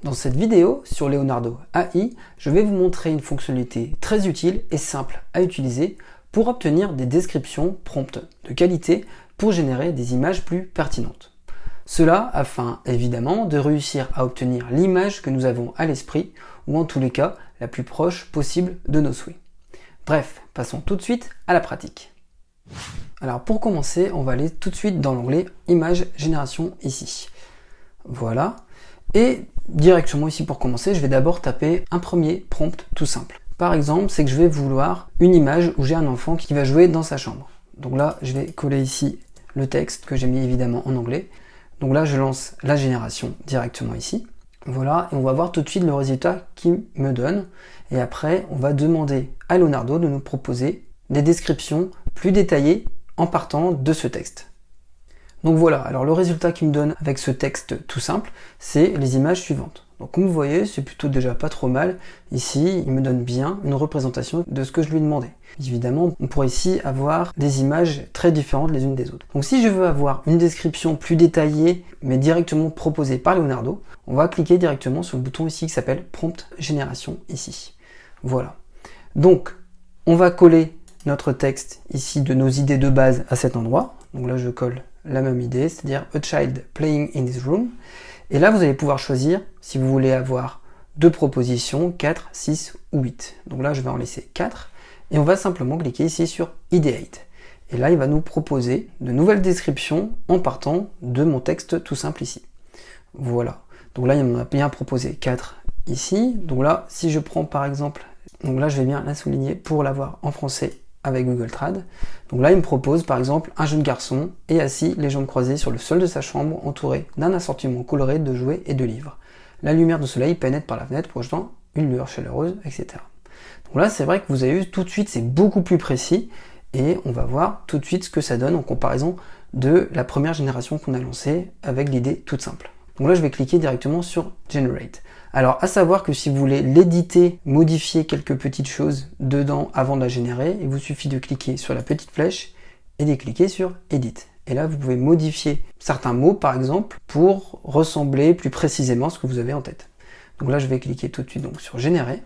Dans cette vidéo sur Leonardo AI, je vais vous montrer une fonctionnalité très utile et simple à utiliser pour obtenir des descriptions promptes de qualité pour générer des images plus pertinentes. Cela afin évidemment de réussir à obtenir l'image que nous avons à l'esprit ou en tous les cas la plus proche possible de nos souhaits. Bref, passons tout de suite à la pratique. Alors pour commencer, on va aller tout de suite dans l'onglet Image Génération ici. Voilà. Et directement ici pour commencer, je vais d'abord taper un premier prompt tout simple. Par exemple, c'est que je vais vouloir une image où j'ai un enfant qui va jouer dans sa chambre. Donc là, je vais coller ici le texte que j'ai mis évidemment en anglais. Donc là, je lance la génération directement ici. Voilà, et on va voir tout de suite le résultat qu'il me donne. Et après, on va demander à Leonardo de nous proposer des descriptions plus détaillées en partant de ce texte. Donc voilà, alors le résultat qu'il me donne avec ce texte tout simple, c'est les images suivantes. Donc comme vous voyez, c'est plutôt déjà pas trop mal. Ici, il me donne bien une représentation de ce que je lui ai demandé. Évidemment, on pourrait ici avoir des images très différentes les unes des autres. Donc si je veux avoir une description plus détaillée, mais directement proposée par Leonardo, on va cliquer directement sur le bouton ici qui s'appelle Prompt Génération ici. Voilà. Donc, on va coller notre texte ici de nos idées de base à cet endroit. Donc là, je colle la même idée, c'est-à-dire a child playing in his room. Et là, vous allez pouvoir choisir si vous voulez avoir deux propositions, 4, 6 ou 8. Donc là, je vais en laisser 4. Et on va simplement cliquer ici sur Ideate. Et là, il va nous proposer de nouvelles descriptions en partant de mon texte tout simple ici. Voilà. Donc là, il m'en a bien proposé 4 ici. Donc là, si je prends par exemple, donc là, je vais bien la souligner pour l'avoir en français avec Google Trad. Donc là, il me propose par exemple un jeune garçon est assis, les jambes croisées sur le sol de sa chambre, entouré d'un assortiment coloré de jouets et de livres. La lumière du soleil pénètre par la fenêtre, projetant une lueur chaleureuse, etc. Donc là, c'est vrai que vous avez vu tout de suite, c'est beaucoup plus précis et on va voir tout de suite ce que ça donne en comparaison de la première génération qu'on a lancée avec l'idée toute simple. Donc là, je vais cliquer directement sur Generate. Alors, à savoir que si vous voulez l'éditer, modifier quelques petites choses dedans avant de la générer, il vous suffit de cliquer sur la petite flèche et de cliquer sur Edit. Et là, vous pouvez modifier certains mots, par exemple, pour ressembler plus précisément à ce que vous avez en tête. Donc là, je vais cliquer tout de suite donc, sur Générer.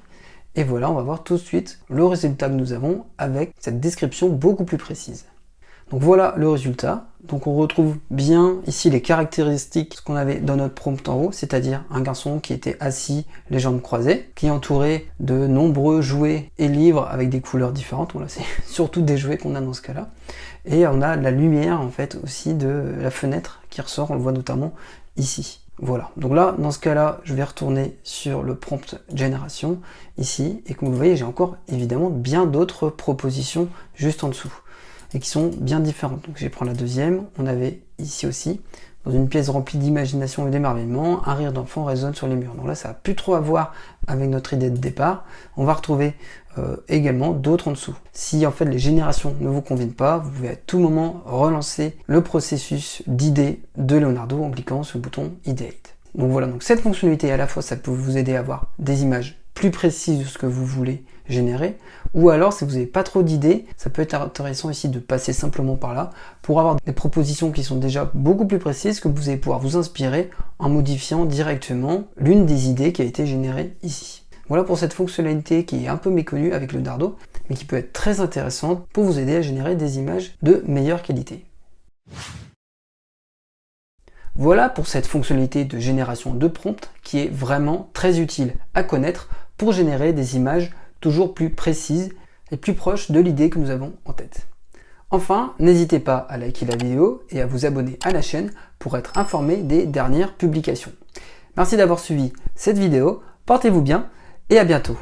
Et voilà, on va voir tout de suite le résultat que nous avons avec cette description beaucoup plus précise. Donc voilà le résultat. Donc on retrouve bien ici les caractéristiques qu'on avait dans notre prompt en haut, c'est-à-dire un garçon qui était assis, les jambes croisées, qui est entouré de nombreux jouets et livres avec des couleurs différentes. Voilà, c'est surtout des jouets qu'on a dans ce cas-là. Et on a la lumière en fait aussi de la fenêtre qui ressort, on le voit notamment ici. Voilà, donc là, dans ce cas-là, je vais retourner sur le prompt génération ici, et comme vous voyez, j'ai encore évidemment bien d'autres propositions juste en dessous, et qui sont bien différentes. Donc je vais prendre la deuxième, on avait ici aussi, dans une pièce remplie d'imagination et d'émerveillement, un rire d'enfant résonne sur les murs. Donc là, ça n'a plus trop à voir avec notre idée de départ. On va retrouver également d'autres en dessous. Si en fait les générations ne vous conviennent pas, vous pouvez à tout moment relancer le processus d'idée de Leonardo en cliquant sur le bouton Ideate. Donc voilà, donc cette fonctionnalité à la fois ça peut vous aider à avoir des images plus précises de ce que vous voulez générer, ou alors si vous n'avez pas trop d'idées, ça peut être intéressant ici de passer simplement par là pour avoir des propositions qui sont déjà beaucoup plus précises que vous allez pouvoir vous inspirer en modifiant directement l'une des idées qui a été générée ici. Voilà pour cette fonctionnalité qui est un peu méconnue avec Leonardo, mais qui peut être très intéressante pour vous aider à générer des images de meilleure qualité. Voilà pour cette fonctionnalité de génération de prompt qui est vraiment très utile à connaître pour générer des images toujours plus précises et plus proches de l'idée que nous avons en tête. Enfin, n'hésitez pas à liker la vidéo et à vous abonner à la chaîne pour être informé des dernières publications. Merci d'avoir suivi cette vidéo, portez-vous bien et à bientôt.